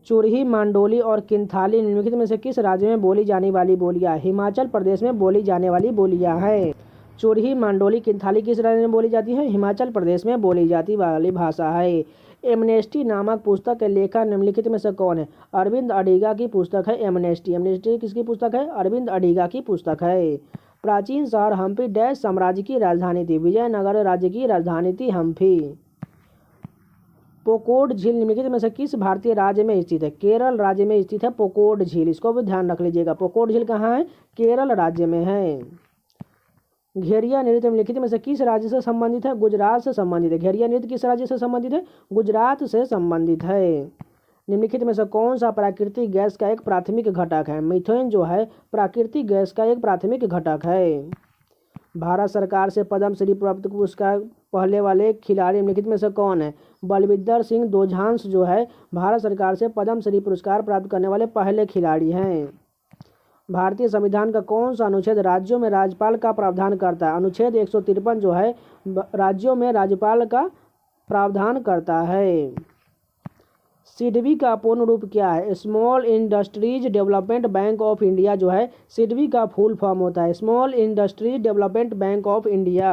चुरही, मांडोली और किंथाली निम्नलिखित में से किस राज्य में बोली जाने वाली बोलियां? हिमाचल प्रदेश में बोली जाने वाली बोलियां हैं। चुरही, मांडोली, किंथाली किस राज्य में बोली जाती है? हिमाचल प्रदेश में बोली जाती वाली भाषा है। एमनेस्टी नामक पुस्तक के लेखक निम्नलिखित में से कौन है? अरविंद अडिगा की पुस्तक है एमनेस्टी। एमनेस्टी किसकी पुस्तक है? अरविंद अडिगा की पुस्तक है। प्राचीन शहर हम्पी डैश साम्राज्य की राजधानी थी? विजयनगर राज्य की राजधानी थी हम्पी। पोकोड झील निम्नलिखित में से किस भारतीय राज्य में स्थित है? केरल राज्य में स्थित है पोकोड झील। इसको भी ध्यान रख लीजिएगा। पोकोड झील कहाँ है? केरल राज्य में है। घेरिया नृत्य निम्नलिखित में से किस राज्य से संबंधित है? गुजरात से संबंधित है। घेरिया नृत्य किस राज्य से संबंधित है? गुजरात से संबंधित है। निम्नलिखित में से कौन सा प्राकृतिक गैस का एक प्राथमिक घटक है? मीथेन जो है प्राकृतिक गैस का एक प्राथमिक घटक है। भारत सरकार से पद्मश्री प्राप्त पुरस्कार पहले वाले खिलाड़ी निम्नलिखित में से कौन है? बलविंदर सिंह दोझांस जो है भारत सरकार से पद्मश्री पुरस्कार प्राप्त करने वाले पहले खिलाड़ी हैं। भारतीय संविधान का कौन सा अनुच्छेद राज्यों में राज्यपाल का प्रावधान करता है? अनुच्छेद 153 जो है राज्यों में राज्यपाल का प्रावधान करता है। सिडबी का पूर्ण रूप क्या है? Small industries development bank of India जो है सिडबी का फुल फॉर्म होता है small industries development bank of India.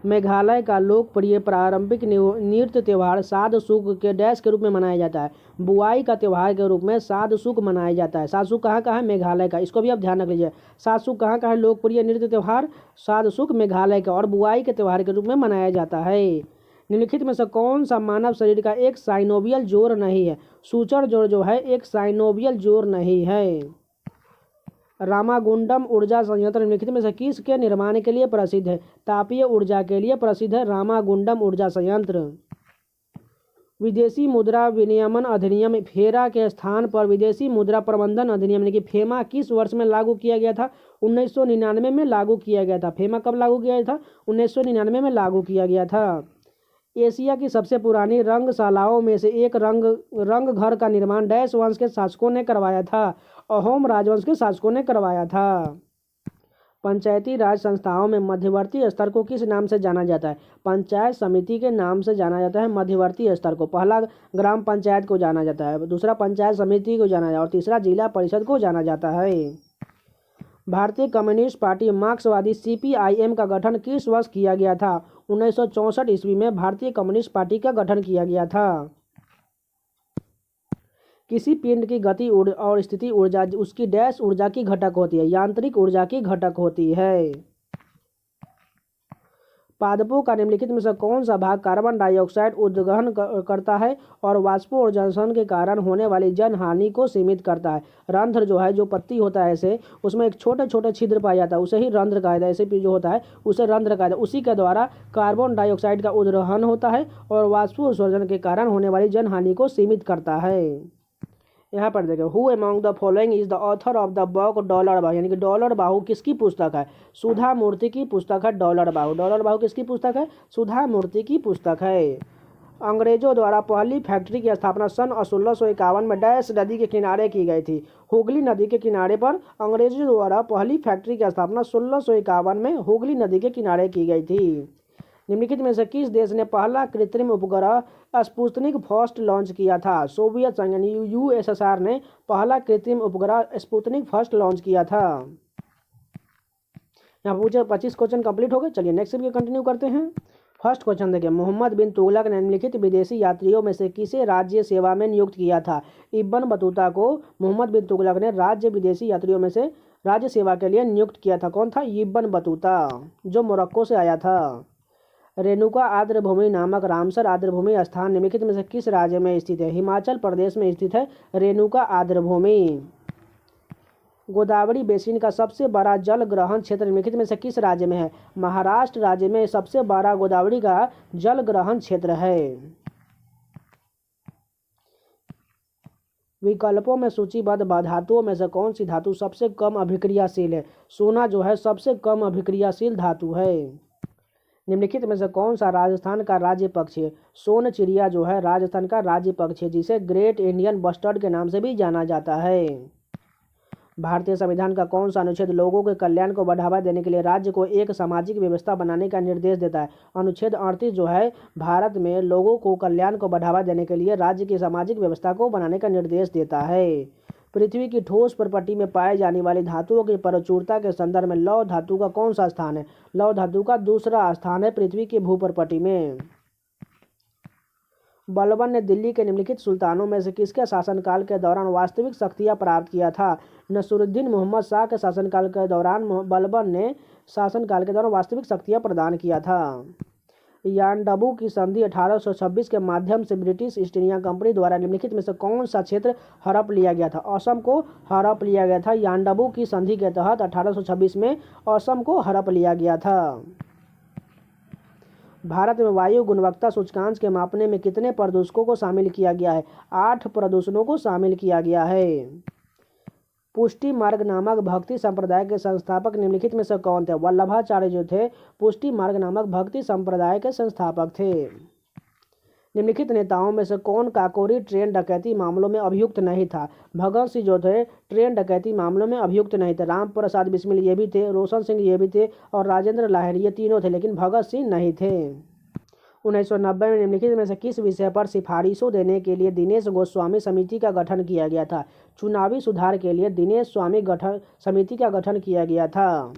Meghalaya का लोकप्रिय पारंपरिक नृत्य त्यौहार साद सुक के डैश के रूप में मनाया जाता है? बुआई का त्यौहार के रूप में साद सुक मनाया जाता है। साद सुक कहाँ का है? मेघालय का। इसको भी आप ध्यान रख लीजिए। साद सुक कहाँ का है लोकप्रिय नृत्य त्यौहार? साद सुक मेघालय का। और बुआई के त्यौहार के रूप में मनाया जाता है। निम्नलिखित में से कौन सा मानव शरीर का एक साइनोवियल जोड़ नहीं है? सूचर जोड़ जो है एक साइनोवियल जोड़ नहीं है। रामागुंडम ऊर्जा संयंत्र निम्नलिखित में से किसके निर्माण के लिए प्रसिद्ध है? तापीय ऊर्जा के लिए प्रसिद्ध है रामागुंडम ऊर्जा संयंत्र। विदेशी मुद्रा विनियमन अधिनियम फेरा के स्थान पर विदेशी मुद्रा प्रबंधन अधिनियम यानी कि फेमा किस वर्ष में लागू किया गया था? 1999 में लागू किया गया था। फेमा कब लागू किया गया था? 1999 में लागू किया गया था। एशिया की सबसे पुरानी रंगशालाओं में से एक रंग घर का निर्माण डैश वंश के शासकों ने करवाया था? अहोम राजवंश के शासकों ने करवाया था। पंचायती राज संस्थाओं में मध्यवर्ती स्तर को किस नाम से जाना जाता है? पंचायत समिति के नाम से जाना जाता है मध्यवर्ती स्तर को। पहला ग्राम पंचायत को जाना जाता है, दूसरा पंचायत समिति को जाना जाता है और तीसरा जिला परिषद को जाना जाता है। भारतीय कम्युनिस्ट पार्टी मार्क्सवादी सीपीआईएम का गठन किस वर्ष किया गया था? 1964 ईस्वी में भारतीय कम्युनिस्ट पार्टी का गठन किया गया था। किसी पिंड की गति और स्थिति ऊर्जा उसकी डैश ऊर्जा की घटक होती है? यांत्रिक ऊर्जा की घटक होती है। पादपों का निम्नलिखित में से कौन सा भाग कार्बन डाइऑक्साइड उद्वहन करता है और वाष्पोर्जन के कारण होने वाली जनहानि को सीमित करता है? रंध्र जो है जो पत्ती होता है ऐसे उसमें एक छोटे छोटे छिद्र पाया जाता है उसे ही रंध्र कहा जाता है। ऐसे जो होता है उसे रंध्र कहा जाता है। उसी के द्वारा कार्बन डाइऑक्साइड का उद्वहन होता है और वाष्पोत्सर्जन के कारण होने वाली जनहानि को सीमित करता है। यहाँ पर देखो who among the following is the author of the book Dollar Bahu यानी कि डॉलर बाहू किसकी पुस्तक है? सुधा मूर्ति की पुस्तक है डॉलर बाहू। डॉलर बाहू किसकी पुस्तक है? सुधा मूर्ति की पुस्तक है। अंग्रेजों द्वारा पहली फैक्ट्री की स्थापना सन 1651 में डैश नदी के किनारे की गई थी? हुगली नदी के किनारे पर अंग्रेजों द्वारा पहली फैक्ट्री की स्थापना 1651 में हुगली नदी के किनारे की गई थी। निम्नलिखित में से किस देश ने पहला कृत्रिम उपग्रह स्पुतनिक फर्स्ट लॉन्च किया था? सोवियत संघ यानी यूएसएसआर ने पहला कृत्रिम उपग्रह स्पुतनिक फर्स्ट लॉन्च किया था। यहाँ पूछे 25 क्वेश्चन कंप्लीट हो गए। चलिए नेक्स्ट वीडियो कंटिन्यू करते हैं। फर्स्ट क्वेश्चन देखिए, मोहम्मद बिन तुगलक ने निम्नलिखित विदेशी यात्रियों में से किसे राज्य सेवा में नियुक्त किया था? इब्न बतूता को मोहम्मद बिन तुगलक ने विदेशी यात्रियों में से राज्य सेवा के लिए नियुक्त किया था। कौन था? इब्न बतूता जो मोरक्को से आया था। रेणुका आर्द्रभूमि नामक रामसर आर्द्रभूमि स्थान निम्नलिखित में से किस राज्य में स्थित है? हिमाचल प्रदेश में स्थित है रेणुका आर्द्रभूमि। गोदावरी बेसिन का सबसे बड़ा जल ग्रहण क्षेत्र निम्नलिखित में से किस राज्य में है? महाराष्ट्र राज्य में सबसे बड़ा गोदावरी का जल ग्रहण क्षेत्र है। विकल्पों में सूचीबद्ध धातुओं में से कौन सी धातु सबसे कम अभिक्रियाशील है? सोना जो है सबसे कम अभिक्रियाशील धातु है। निम्नलिखित में से कौन सा राजस्थान का राज्य पक्षी है? सोन चिड़िया जो है राजस्थान का राज्य पक्षी है जिसे ग्रेट इंडियन बस्टर्ड के नाम से भी जाना जाता है। भारतीय संविधान का कौन सा अनुच्छेद लोगों के कल्याण को बढ़ावा देने के लिए राज्य को एक सामाजिक व्यवस्था बनाने का निर्देश देता है? अनुच्छेद 38 जो है भारत में लोगों को कल्याण को बढ़ावा देने के लिए राज्य की सामाजिक व्यवस्था को बनाने का निर्देश देता है। पृथ्वी की ठोस प्रपट्टी में पाए जाने वाली धातुओं की प्रचुरता के संदर्भ में लौह धातु का कौन सा स्थान है? लौह धातु का दूसरा स्थान है पृथ्वी की भूप्रपट्टी में। बलबन ने दिल्ली के निम्नलिखित सुल्तानों में से किसके शासनकाल के दौरान वास्तविक शक्तियाँ प्राप्त किया था? नसरुद्दीन मोहम्मद शाह के शासनकाल के दौरान बलबन ने शासनकाल के दौरान वास्तविक शक्तियाँ प्रदान किया था। यानडबू की संधि 1826 के माध्यम से ब्रिटिश ईस्ट इंडिया कंपनी द्वारा निम्नलिखित में से कौन सा क्षेत्र हड़प लिया गया था? असम को हड़प लिया गया था। यानडबू की संधि के तहत 1826 में असम को हड़प लिया गया था। भारत में वायु गुणवत्ता सूचकांक के मापने में कितने प्रदूषकों को शामिल किया गया है? 8 प्रदूषणों को शामिल किया गया है। पुष्टि मार्ग नामक भक्ति संप्रदाय के संस्थापक निम्नलिखित में से कौन थे? वल्लभाचार्य जो थे पुष्टि मार्ग नामक भक्ति संप्रदाय के संस्थापक थे। निम्नलिखित नेताओं में से कौन काकोरी ट्रेन डकैती मामलों में अभियुक्त नहीं था? भगत सिंह जो थे ट्रेन डकैती मामलों में अभियुक्त नहीं थे। राम प्रसाद बिस्मिल ये भी थे, रोशन सिंह ये भी थे और राजेंद्र लाहिड़ी ये तीनों थे, लेकिन भगत सिंह नहीं थे। 1990 में निम्नलिखित में से किस विषय पर सिफारिशों देने के लिए दिनेश गोस्वामी समिति का गठन किया गया था? चुनावी सुधार के लिए दिनेश स्वामी समिति का गठन किया गया था।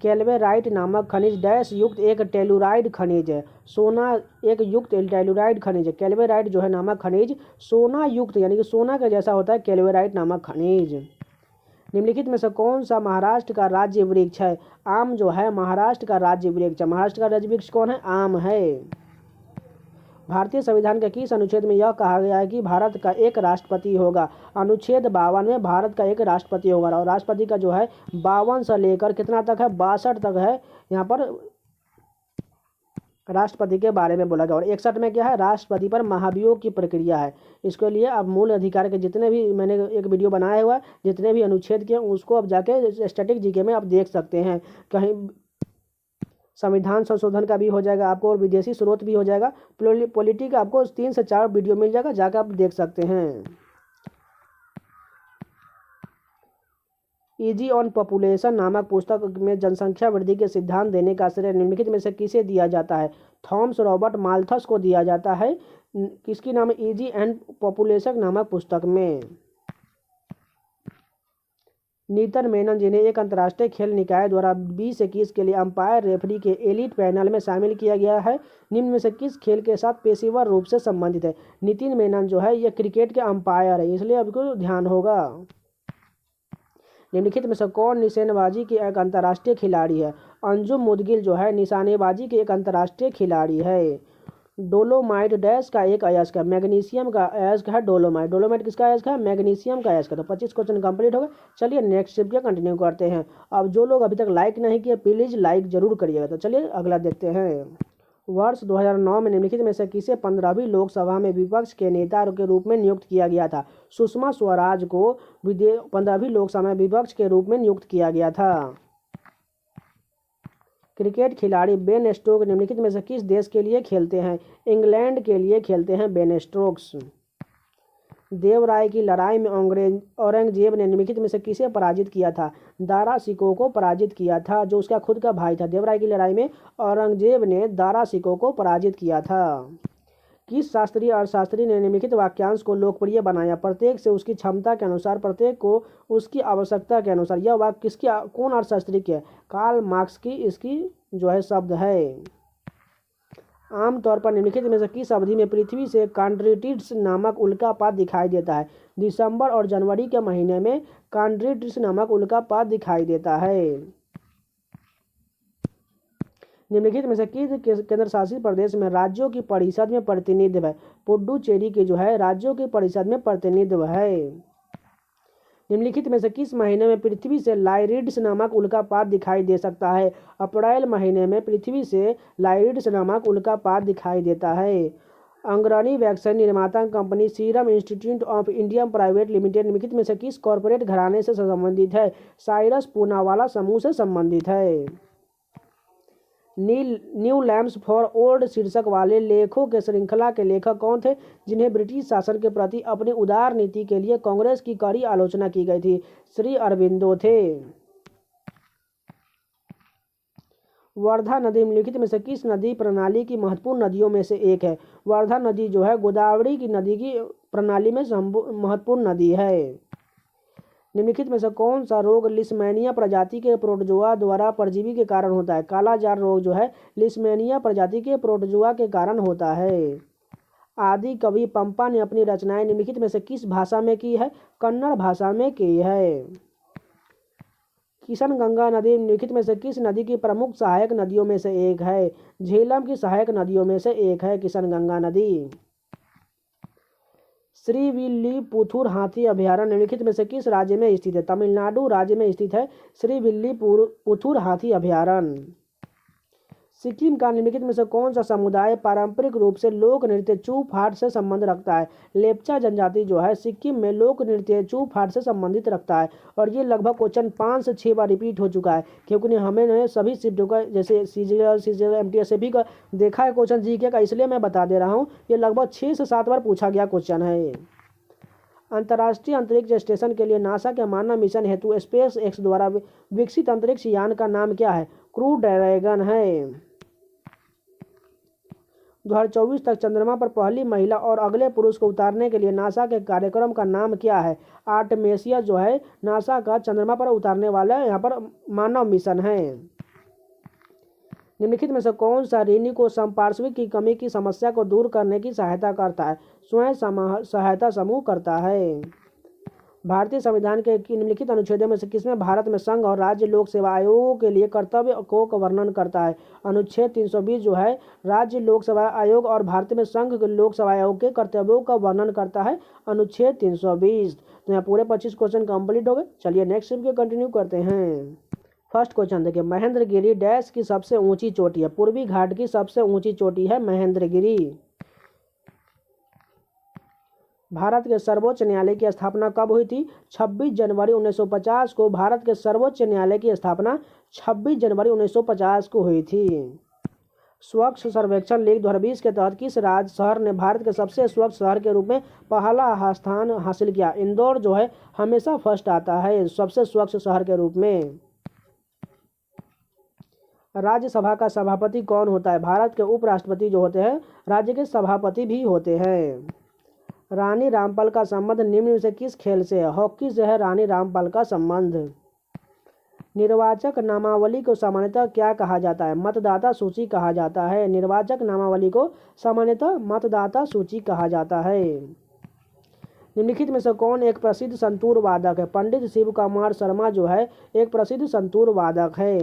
कैल्वेराइट नामक खनिज डैश युक्त एक टेलुराइड खनिज है। सोना एक युक्त टेलुराइड खनिज है। कैल्वेराइट जो है नामक खनिज सोना युक्त यानी कि सोना का जैसा होता है कैल्वेराइट नामक खनिज। निम्नलिखित में से कौन सा महाराष्ट्र का राज्य वृक्ष है? आम जो है महाराष्ट्र का राज्य वृक्ष है। महाराष्ट्र का राज्य वृक्ष कौन है? आम है। भारतीय संविधान के किस अनुच्छेद में यह कहा गया है कि भारत का एक राष्ट्रपति होगा? अनुच्छेद 52 में भारत का एक राष्ट्रपति होगा और राष्ट्रपति का जो है 52 से लेकर कितना तक है? 62 तक है। यहाँ पर राष्ट्रपति के बारे में बोला गया और 61 में क्या है? राष्ट्रपति पर महाभियोग की प्रक्रिया है। इसके लिए अब मूल अधिकार के जितने भी मैंने एक वीडियो बनाया हुआ है, जितने भी अनुच्छेद के उसको अब जाके स्टैटिक जीके में आप देख सकते हैं। कहीं संविधान संशोधन का भी हो जाएगा आपको और विदेशी स्रोत भी हो जाएगा। पॉलिटी का आपको 3 से 4 वीडियो मिल जाएगा, जाकर आप देख सकते हैं। ईजी ऑन पॉपुलेशन नामक पुस्तक में जनसंख्या वृद्धि के सिद्धांत देने का श्रेय निम्नलिखित में से किसे दिया जाता है? थॉमस रॉबर्ट माल्थस को दिया जाता है। किसकी नाम है? ईजी एंड पॉपुलेशन नामक पुस्तक में। नीतन मेनन जिन्हें एक अंतर्राष्ट्रीय खेल निकाय द्वारा 2021 के लिए अंपायर रेफरी के एलिट पैनल में शामिल किया गया है, निम्न में से किस खेल के साथ पेशेवर रूप से संबंधित है? नितिन मेनन जो है ये क्रिकेट के अंपायर है, इसलिए आपको ध्यान होगा। निम्नलिखित में से कौन निशानेबाजी की एक अंतर्राष्ट्रीय खिलाड़ी है? अंजुम मुदगिल जो है निशानेबाजी की एक अंतर्राष्ट्रीय खिलाड़ी है। डोलोमाइट डैश का एक अयस्क है। मैग्नीशियम का अयस्क है डोलोमाइट। डोलोमाइट किसका अयस्क है? मैग्नीशियम का अयस्क है। तो 25 क्वेश्चन कंप्लीट हो गए। चलिए नेक्स्ट स्टेप कंटिन्यू करते हैं। अब जो लोग अभी तक लाइक नहीं किए प्लीज़ लाइक जरूर करिएगा। तो चलिए अगला देखते हैं। वर्ष 2009 में निम्नलिखित में से किसे 15वीं लोकसभा में विपक्ष के नेता के रूप में नियुक्त किया गया था? सुषमा स्वराज को 15वीं लोकसभा में विपक्ष के रूप में नियुक्त किया गया था। क्रिकेट खिलाड़ी बेन स्टोक्स निम्नलिखित में से किस देश के लिए खेलते हैं? इंग्लैंड के लिए खेलते हैं बेन स्टोक्स। देवराय की लड़ाई में औरंगजेब ने निम्नलिखित में से किसे पराजित किया था? दारा सिकोह को पराजित किया था, जो उसका खुद का भाई था। देवराय की लड़ाई में औरंगजेब ने दारा सिकोह को पराजित किया था। किस शास्त्रीय अर्थशास्त्री ने निम्नलिखित वाक्यांश को लोकप्रिय बनाया? प्रत्येक से उसकी क्षमता के अनुसार, प्रत्येक को उसकी आवश्यकता के अनुसार। यह वाक्य किसकी कौन अर्थशास्त्री की है? कार्ल मार्क्स की इसकी जो है शब्द है। आमतौर पर निम्नलिखित में से किस अवधि में पृथ्वी से कॉन्ड्रिटिड्स नामक उल्कापात दिखाई देता है? दिसंबर और जनवरी के महीने में कॉन्ड्रिटिड्स नामक उल्कापात दिखाई देता है। निम्नलिखित में से किस केंद्र शासित प्रदेश में राज्यों की परिषद में प्रतिनिधित्व है? पुडुचेरी के जो है राज्यों की परिषद में प्रतिनिधित्व है। निम्नलिखित में से किस महीने में पृथ्वी से लाइरिड्स नामक उल्कापात दिखाई दे सकता है? अप्रैल महीने में पृथ्वी से लाइरिड्स नामक उल्कापात दिखाई देता है। अग्रणी वैक्सीन निर्माता company serum institute of India private limited निम्नलिखित में से किस कॉरपोरेट घराने से संबंधित है? साइरस पूनावाला समूह से संबंधित है। न्यू लैम्प्स फॉर ओल्ड शीर्षक वाले लेखों के श्रृंखला के लेखक कौन थे, जिन्हें ब्रिटिश शासन के प्रति अपनी उदार नीति के लिए कांग्रेस की कड़ी आलोचना की गई थी? श्री अरबिंदो थे। वर्धा नदी निम्नलिखित में से किस नदी प्रणाली की महत्वपूर्ण नदियों में से एक है? वर्धा नदी जो है गोदावरी की नदी की प्रणाली में महत्वपूर्ण नदी है। निम्नलिखित में से कौन सा रोग लिस्मेनिया प्रजाति के प्रोटोजोआ द्वारा परजीवी के कारण होता है? कालाजार रोग जो है लिस्मेनिया प्रजाति के प्रोटोजोआ के कारण होता है। आदि कवि पंपा ने अपनी रचनाएं निम्नलिखित में से किस भाषा में की है? कन्नड़ भाषा में की है। किशन गंगा नदी निम्नलिखित में से किस नदी की प्रमुख सहायक नदियों में से एक है? झेलम की सहायक नदियों में से एक है किशन गंगा नदी। श्रीविल्लीपुथुर हाथी अभयारण्य निम्नलिखित में से किस राज्य में स्थित है? तमिलनाडु राज्य में स्थित है श्रीविल्लीपुथुर हाथी अभयारण्य। सिक्किम का निम्नलिखित में से कौन सा समुदाय पारंपरिक रूप से लोक नृत्य चू फाट से संबंध रखता है? लेप्चा जनजाति जो है सिक्किम में लोक नृत्य चू फाट से संबंधित रखता है। और ये लगभग क्वेश्चन 5 से 6 बार रिपीट हो चुका है, क्योंकि हमें सभी शिफ्टों का जैसे सीजीएल एमटीएस सभी का देखा है क्वेश्चन जीके का, इसलिए मैं बता दे रहा हूँ। ये लगभग 6 से 7 बार पूछा गया क्वेश्चन है। अंतर्राष्ट्रीय अंतरिक्ष स्टेशन के लिए नासा के मानव मिशन हेतु स्पेस एक्स द्वारा विकसित अंतरिक्ष यान का नाम क्या है? क्रू ड्रैगन है। 2024 तक चंद्रमा पर पहली महिला और अगले पुरुष को उतारने के लिए नासा के कार्यक्रम का नाम क्या है? आर्टेमिस जो है नासा का चंद्रमा पर उतारने वाला यहाँ पर मानव मिशन है। निम्नलिखित में से कौन सा ऋणी को संपार्श्विक की कमी की समस्या को दूर करने की सहायता करता है? स्वयं सहायता समूह करता है। भारतीय संविधान के निम्नलिखित अनुच्छेदों में से किसमें भारत में संघ और राज्य लोक सेवा आयोगों के लिए कर्तव्य को वर्णन करता है? अनुच्छेद 320 जो है राज्य लोक सेवा आयोग और भारत में संघ के लोक सेवा आयोग के कर्तव्यों का वर्णन करता है, अनुच्छेद 320। तो यहाँ पूरे 25 क्वेश्चन कंप्लीट हो गए। चलिए नेक्स्ट के कंटिन्यू करते हैं। फर्स्ट क्वेश्चन देखिए, महेंद्रगिरी डैश की सबसे ऊंची चोटी है? पूर्वी घाट की सबसे ऊंची चोटी है महेंद्रगिरी। भारत के सर्वोच्च न्यायालय की स्थापना कब हुई थी? 26 जनवरी 1950 को भारत के सर्वोच्च न्यायालय की स्थापना 26 जनवरी 1950 को हुई थी। स्वच्छ सर्वेक्षण लीग 2020 के तहत किस राज्य शहर ने भारत के सबसे स्वच्छ शहर के रूप में पहला स्थान हासिल किया? इंदौर जो है हमेशा फर्स्ट आता है सबसे स्वच्छ शहर के रूप में। राज्यसभा का सभापति कौन होता है? भारत के उपराष्ट्रपति जो होते हैं राज्य के सभापति भी होते हैं। रानी रामपाल का संबंध निम्न में से किस खेल से है? हॉकी से है रानी रामपाल का संबंध। निर्वाचक नामावली को सामान्यतः क्या कहा जाता है? मतदाता सूची कहा जाता है। निर्वाचक नामावली को सामान्यतः मतदाता सूची कहा जाता है। निम्नलिखित में से कौन एक प्रसिद्ध संतूर वादक है? पंडित शिव कुमार शर्मा जो है एक प्रसिद्ध संतूर वादक है।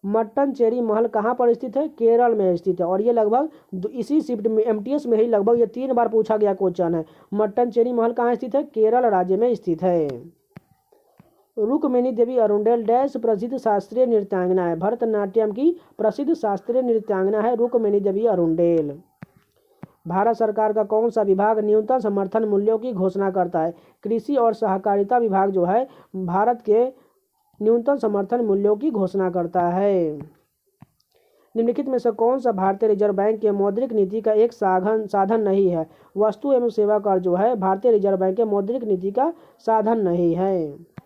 मट्टनचेरी महल कहाँ पर स्थित है? केरल में स्थित है। और ये लगभग इसी शिफ्ट में एमटीएस में ही लगभग ये 3 बार पूछा गया क्वेश्चन है। मट्टनचेरी महल कहाँ स्थित है? केरल राज्य में स्थित है। रुक्मिणी देवी अरुंडेल डैश प्रसिद्ध शास्त्रीय नृत्यांगना है? भरतनाट्यम की प्रसिद्ध शास्त्रीय नृत्यांगना है रुक्मिणी देवी अरुंडेल। भारत सरकार का कौन सा विभाग न्यूनतम समर्थन मूल्यों की घोषणा करता है? कृषि और सहकारिता विभाग जो है भारत के न्यूनतम समर्थन मूल्यों की घोषणा करता है। निम्नलिखित में से कौन सा भारतीय रिजर्व बैंक के मौद्रिक नीति का एक साधन नहीं है? वस्तु एवं सेवा कर जो है भारतीय रिजर्व बैंक के मौद्रिक नीति का साधन नहीं है।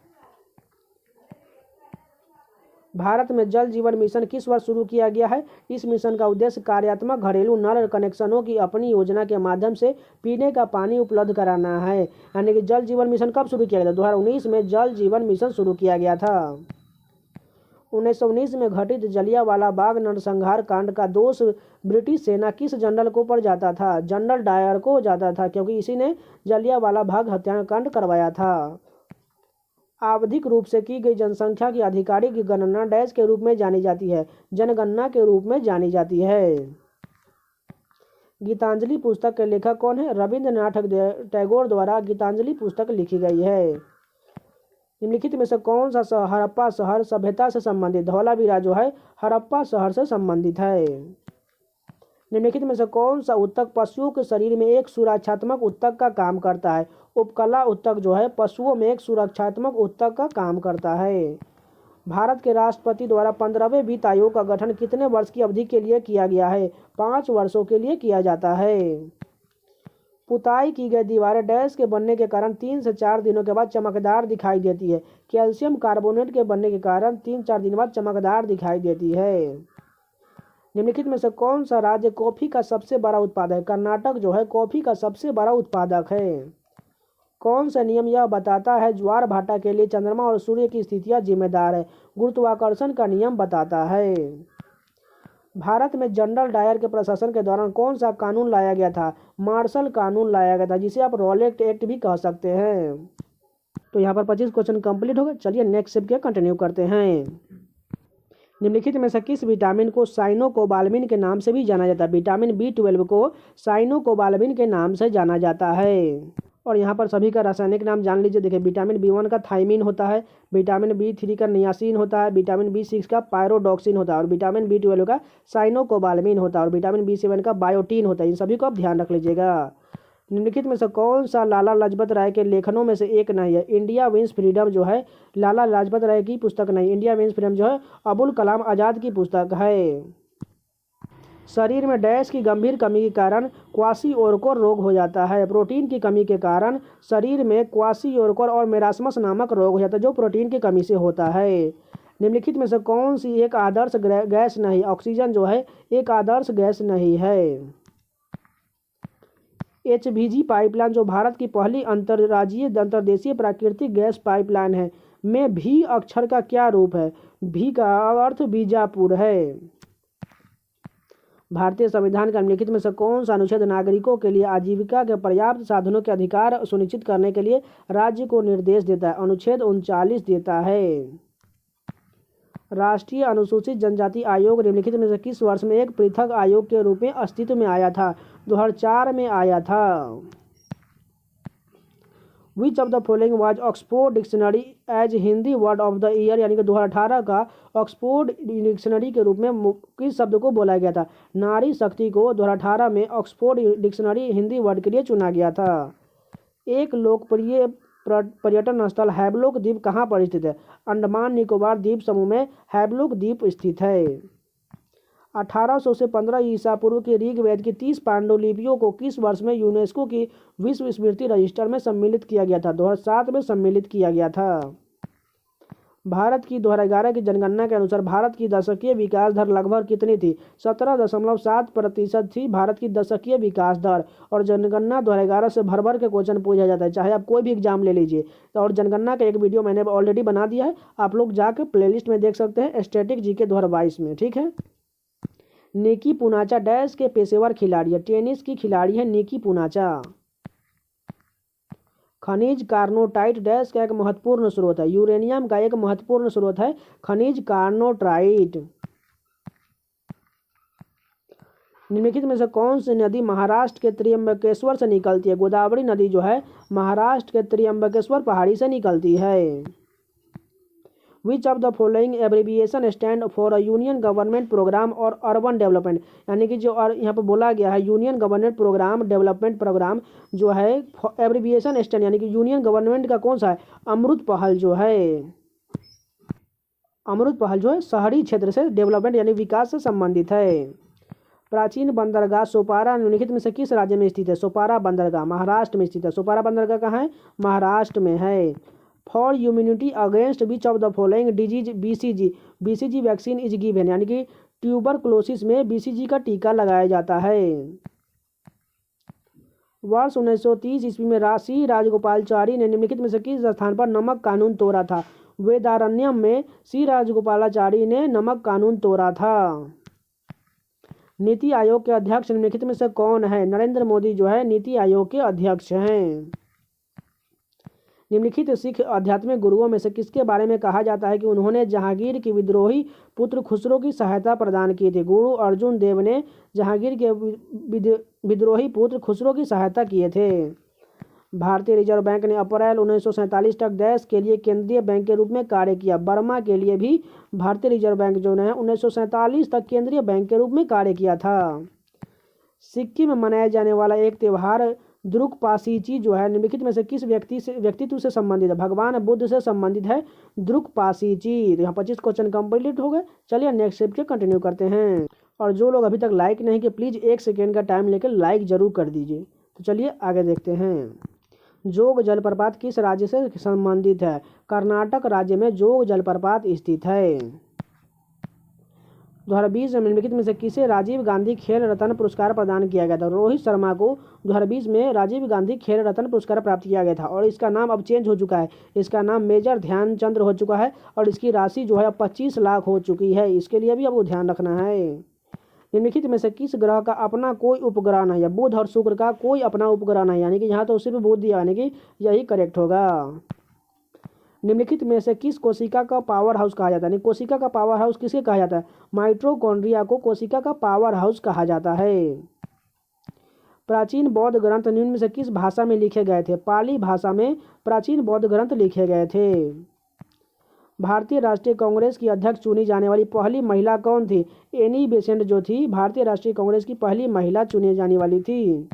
भारत में जल जीवन मिशन किस वर्ष शुरू किया गया है? इस मिशन का उद्देश्य कार्यात्मक घरेलू नल कनेक्शनों की अपनी योजना के माध्यम से पीने का पानी उपलब्ध कराना है। यानी कि जल जीवन मिशन कब शुरू किया गया था? 2019 में जल जीवन मिशन शुरू किया गया था। 1919 में घटित जलियांवाला बाग नरसंहार कांड का दोष ब्रिटिश सेना किस जनरल को पड़ जाता था? जनरल डायर को जाता था, क्योंकि इसी ने जलियांवाला बाग हत्याकांड करवाया था। आवधिक रूप से की गई जनसंख्या की आधिकारिक गणना डैश के रूप में जानी जाती है? जनगणना के रूप में जानी जाती है। गीतांजलि पुस्तक के लेखक कौन है? रविंद्रनाथ टैगोर द्वारा गीतांजलि पुस्तक लिखी गई है। निम्नलिखित में से कौन सा हड़प्पा शहर सभ्यता से संबंधित? धौलावीरा जो है हड़प्पा शहर से संबंधित है। निम्नलिखित में से कौन सा ऊतक पशुओं के शरीर में एक सुरक्षात्मक ऊतक का काम करता है? उपकला ऊतक जो है पशुओं में एक सुरक्षात्मक ऊतक का काम करता है। भारत के राष्ट्रपति द्वारा 15वें वित्त आयोग का गठन कितने वर्ष की अवधि के लिए किया गया है? 5 वर्षों के लिए किया जाता है। पुताई की गई दीवारें डैश के बनने के कारण 3 से 4 दिनों के बाद चमकदार दिखाई देती है। कैल्शियम कार्बोनेट के बनने के कारण 3-4 दिन बाद चमकदार दिखाई देती है। निम्नलिखित में से कौन सा राज्य कॉफी का सबसे बड़ा उत्पादक है? कर्नाटक जो है कॉफी का सबसे बड़ा उत्पादक है। कौन सा नियम यह बताता है ज्वार भाटा के लिए चंद्रमा और सूर्य की स्थितियां जिम्मेदार है? गुरुत्वाकर्षण का नियम बताता है। भारत में जनरल डायर के प्रशासन के दौरान कौन सा कानून लाया गया था? मार्शल कानून लाया गया था, जिसे आप रॉलेट एक्ट भी कह सकते हैं। तो यहाँ पर 25 क्वेश्चन कंप्लीट हो गए। चलिए नेक्स्ट स्टेप के कंटिन्यू करते हैं। निम्नलिखित में से किस विटामिन को साइनोकोबालामिन के नाम से भी जाना जाता है? विटामिन B12 को साइनोकोबालामिन के नाम से जाना जाता है। और यहाँ पर सभी का रासायनिक नाम जान लीजिए। देखिए, विटामिन B1 का थाइमिन होता है, विटामिन B3 का नियासिन होता है, विटामिन B6 का पायरोडॉक्सिन होता है और विटामिन B12 का साइनोकोबालामिन होता है और विटामिन B7 का बायोटीन होता है। इन सभी को आप ध्यान रख लीजिएगा। निम्नलिखित में से कौन सा लाला लाजपत राय के लेखनों में से एक नहीं है? इंडिया विंस फ्रीडम जो है लाला लाजपत राय की पुस्तक नहीं, इंडिया विंस फ्रीडम जो है अबुल कलाम आज़ाद की पुस्तक है। शरीर में डैश की गंभीर कमी के कारण क्वाशियोरकोर रोग हो जाता है। प्रोटीन की कमी के कारण शरीर में क्वाशियोरकोर और मेरास्मस नामक रोग हो जाता है, जो प्रोटीन की कमी से होता है। निम्नलिखित में से कौन सी एक आदर्श गैस नहीं? ऑक्सीजन जो है एक आदर्श गैस नहीं है। HVG पाइपलाइन जो भारत की पहली अंतर्देशीय प्राकृतिक गैस पाइपलाइन है, में भी अक्षर का क्या रूप है? भी का अर्थ बीजापुर है। भारतीय संविधान का निम्नलिखित में से कौन सा अनुच्छेद नागरिकों के लिए आजीविका के पर्याप्त साधनों के अधिकार सुनिश्चित करने के लिए राज्य को निर्देश देता है? अनुच्छेद 39 देता है। राष्ट्रीय अनुसूचित जनजाति आयोग निम्नलिखित में से किस वर्ष में एक पृथक आयोग के रूप में अस्तित्व में आया था? 2004 में आया था। Which of the following was Oxford dictionary as Hindi word of the year, यानी कि 2018 का ऑक्सफोर्ड डिक्शनरी के रूप में किस शब्द को बोला गया था? नारी शक्ति को 2018 में ऑक्सफोर्ड डिक्शनरी हिंदी वर्ड के लिए चुना गया था। एक लोकप्रिय पर्यटन स्थल हैवलॉक द्वीप कहाँ पर स्थित है? अंडमान निकोबार द्वीप समूह में हैवलॉक द्वीप स्थित है। 1800 से 15 ईसा पूर्व के ऋग्वेद की 30 पांडुलिपियों को किस वर्ष में यूनेस्को की विश्व स्मृति रजिस्टर में सम्मिलित किया गया था? 2007 में सम्मिलित किया गया था। भारत की 2011 की जनगणना के अनुसार भारत की दशकीय विकास दर लगभग कितनी थी? 17.7% थी भारत की दशकीय विकास दर। और जनगणना 2011 से भर भर के क्वेश्चन पूछा जाता है, चाहे आप कोई भी एग्जाम ले लीजिए। और जनगणना का एक वीडियो मैंने ऑलरेडी बना दिया है, आप लोग जाकर प्लेलिस्ट में देख सकते हैं, स्टैटिक जीके 2022 में। ठीक है। निकी पूनाचा डैश के पेशेवर खिलाड़ी है? टेनिस की खिलाड़ी है निकी पूनाचा। खनिज कार्नोटाइट डैश का एक महत्वपूर्ण स्रोत है? यूरेनियम का एक महत्वपूर्ण स्रोत है खनिज कार्नोटाइट। निम्नलिखित में से कौन सी नदी महाराष्ट्र के त्र्यंबकेश्वर से निकलती है? गोदावरी नदी जो है महाराष्ट्र के त्र्यंबकेश्वर पहाड़ी से निकलती है। Which of the following abbreviation stand for a union government programme और अर्बन डेवलपमेंट, यानी कि जो और यहाँ पर बोला गया है union government programme development programme जो है एब्रीविएशन स्टैंड, यानी कि यूनियन गवर्नमेंट का कौन सा है? अमृत पहल जो है। अमृत पहल जो है शहरी क्षेत्र से डेवलपमेंट यानी विकास से संबंधित है। प्राचीन बंदरगाह सोपारा निम्नलिखित में से किस राज्य में स्थित है? सोपारा बंदरगाह महाराष्ट्र में स्थित है। सोपारा बंदरगाह कहाँ है? महाराष्ट्र में है। For immunity against which of the following disease BCG vaccine is given, यानी कि ट्यूबरक्लोसिस में BCG का टीका लगाया जाता है। वर्ष 1930 ईस्वी में सी राजगोपालाचारी ने निम्नलिखित में से किस स्थान पर नमक कानून तोड़ा था? वेदारण्यम में सी राजगोपालाचारी ने नमक कानून तोड़ा था। नीति आयोग के अध्यक्ष निम्नलिखित में से कौन है? नरेंद्र मोदी जो है नीति आयोग के अध्यक्ष हैं। निम्नलिखित सिख आध्यात्मिक गुरुओं में से किसके बारे में कहा जाता है कि उन्होंने जहांगीर के विद्रोही पुत्र खुसरो की सहायता प्रदान की थी? गुरु अर्जुन देव ने जहांगीर के विद्रोही पुत्र खुसरो की सहायता किए थे। भारतीय रिजर्व बैंक ने अप्रैल 1947 तक देश के लिए केंद्रीय बैंक के रूप में कार्य किया। बर्मा के लिए भी भारतीय रिजर्व बैंक जो है 1947 तक केंद्रीय बैंक के रूप में कार्य किया था। सिक्किम में मनाया जाने वाला एक त्यौहार द्रुकपासीची जो है निम्नलिखित में से किस व्यक्तित्व से संबंधित है? भगवान बुद्ध से संबंधित है द्रुकपासीची। तो यहाँ 25 क्वेश्चन कंप्लीट हो गए। चलिए नेक्स्ट स्टेप के कंटिन्यू करते हैं। और जो लोग अभी तक लाइक नहीं किए प्लीज़ 1 सेकेंड का टाइम लेकर लाइक जरूर कर दीजिए। तो चलिए आगे देखते हैं। जोग जलप्रपात किस राज्य से संबंधित है? कर्नाटक राज्य में जोग जलप्रपात स्थित है। 2020 में निम्नलिखित में से किसे राजीव गांधी खेल रत्न पुरस्कार प्रदान किया गया था? रोहित शर्मा को 2020 में राजीव गांधी खेल रत्न पुरस्कार प्राप्त किया गया था और इसका नाम अब चेंज हो चुका है। इसका नाम मेजर ध्यानचंद हो चुका है और इसकी राशि जो है अब 25 लाख हो चुकी है। इसके लिए भी आपको ध्यान रखना है। निम्नलिखित में से किस ग्रह का अपना कोई उपग्रह नहीं है? बुध और शुक्र का कोई अपना उपग्रह नहीं, यानी कि यहाँ तो सिर्फ बुध दिया, यानी कि यही करेक्ट होगा। निम्नलिखित में से किस कोशिका का पावर हाउस कहा जाता है? कोशिका का पावर हाउस किसे कहा जाता है? माइटोकॉन्ड्रिया को कोशिका का पावर हाउस कहा जाता है। प्राचीन बौद्ध ग्रंथ निम्न में से किस भाषा में लिखे गए थे? पाली भाषा में प्राचीन बौद्ध ग्रंथ लिखे गए थे। भारतीय राष्ट्रीय कांग्रेस की अध्यक्ष चुनी जाने वाली पहली महिला कौन थी? एनी बेसेंट जो थी भारतीय राष्ट्रीय कांग्रेस की पहली महिला चुनी जाने वाली थी।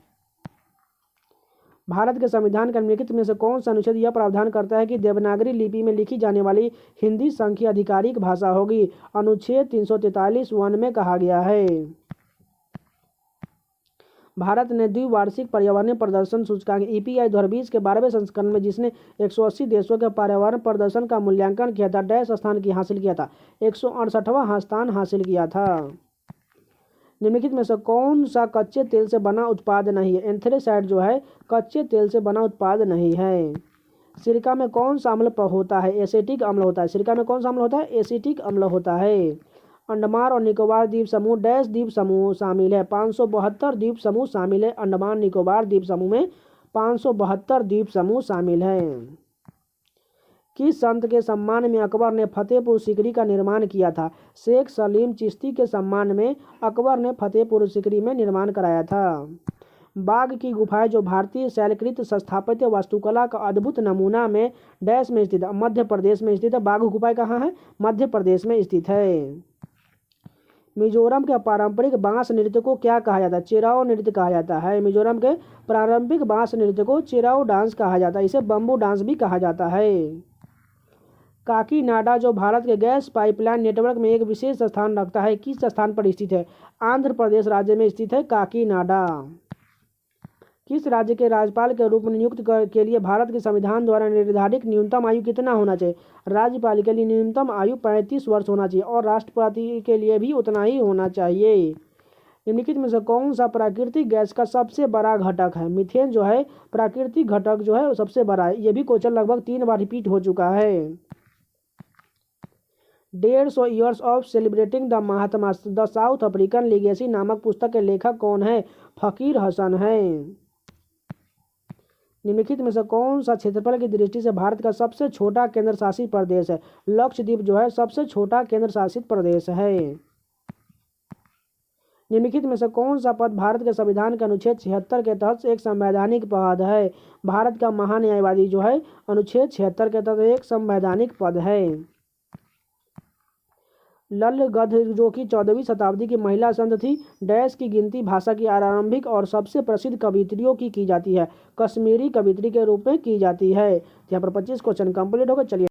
भारत के संविधान के निम्नलिखित में से कौन सा अनुच्छेद यह प्रावधान करता है कि देवनागरी लिपि में लिखी जाने वाली हिंदी संघ की आधिकारिक भाषा होगी? अनुच्छेद 343(1) में कहा गया है। भारत ने द्विवार्षिक पर्यावरण प्रदर्शन सूचकांक EPI 2020 के 12वें संस्करण में जिसने 180 देशों के पर्यावरण प्रदर्शन का मूल्यांकन किया था डैश स्थान की हासिल किया था? 168वां स्थान हासिल किया था। निम्नलिखित में से कौन सा कच्चे तेल से बना उत्पाद नहीं है? एंथ्रेसाइड जो है कच्चे तेल से बना उत्पाद नहीं है। सिरका में कौन सा अम्ल होता है? एसिटिक अम्ल होता है। सिरका में कौन सा अम्ल होता है? एसिटिक अम्ल होता है। अंडमान और निकोबार द्वीप समूह डैश द्वीप समूह शामिल है? 572 द्वीप समूह शामिल है। अंडमान निकोबार द्वीप समूह में 572 द्वीप समूह शामिल हैं। किस संत के सम्मान में अकबर ने फतेहपुर सीकरी का निर्माण किया था? शेख सलीम चिश्ती के सम्मान में अकबर ने फतेहपुर सीकरी में निर्माण कराया था। बाघ की गुफाएं जो भारतीय शैलकृत स्थापत्य वास्तुकला का अद्भुत नमूना में डैश में स्थित है? मध्य प्रदेश में स्थित है। बाघ गुफाएं कहाँ है? मध्य प्रदेश में स्थित है। मिजोरम के पारंपरिक बांस नृत्य को क्या कहा जाता है? चिराओ नृत्य कहा जाता है। मिजोरम के पारंपरिक बांस नृत्य को चिराओ डांस कहा जाता है। इसे बम्बू डांस भी कहा जाता है। काकीनाडा जो भारत के गैस पाइपलाइन नेटवर्क में एक विशेष स्थान रखता है किस स्थान पर स्थित है? आंध्र प्रदेश राज्य में स्थित है काकीनाडा। किस राज्य के राज्यपाल के रूप में नियुक्त के लिए भारत के संविधान द्वारा निर्धारित न्यूनतम आयु कितना होना चाहिए? राज्यपाल के लिए न्यूनतम आयु 35 वर्ष होना चाहिए और राष्ट्रपति के लिए भी उतना ही होना चाहिए। निम्नलिखित में से कौन सा प्राकृतिक गैस का सबसे बड़ा घटक है? मीथेन जो है प्राकृतिक घटक जो है वो सबसे बड़ा है। ये भी क्वेश्चन लगभग 3 बार रिपीट हो चुका है। 150 years of celebrating the Mahatma the south African legacy नामक पुस्तक के लेखक कौन है? फकीर हसन है। निम्नलिखित में से कौन सा क्षेत्रफल की दृष्टि से भारत का सबसे छोटा केंद्र शासित प्रदेश है? लक्षद्वीप जो है सबसे छोटा केंद्र शासित प्रदेश है। निम्नलिखित में से कौन सा पद भारत के संविधान के अनुच्छेद 76 के तहत एक संवैधानिक पद है? भारत का महान्यायवादी जो है अनुच्छेद 76 के तहत एक संवैधानिक पद है। ललगद् जो कि 14वीं शताब्दी की महिला संत थी डैश की गिनती भाषा की आरंभिक और सबसे प्रसिद्ध कवियत्रियों की जाती है? कश्मीरी कवियत्री के रूप में की जाती है। यहाँ पर 25 क्वेश्चन कंप्लीट हो गए। चलिए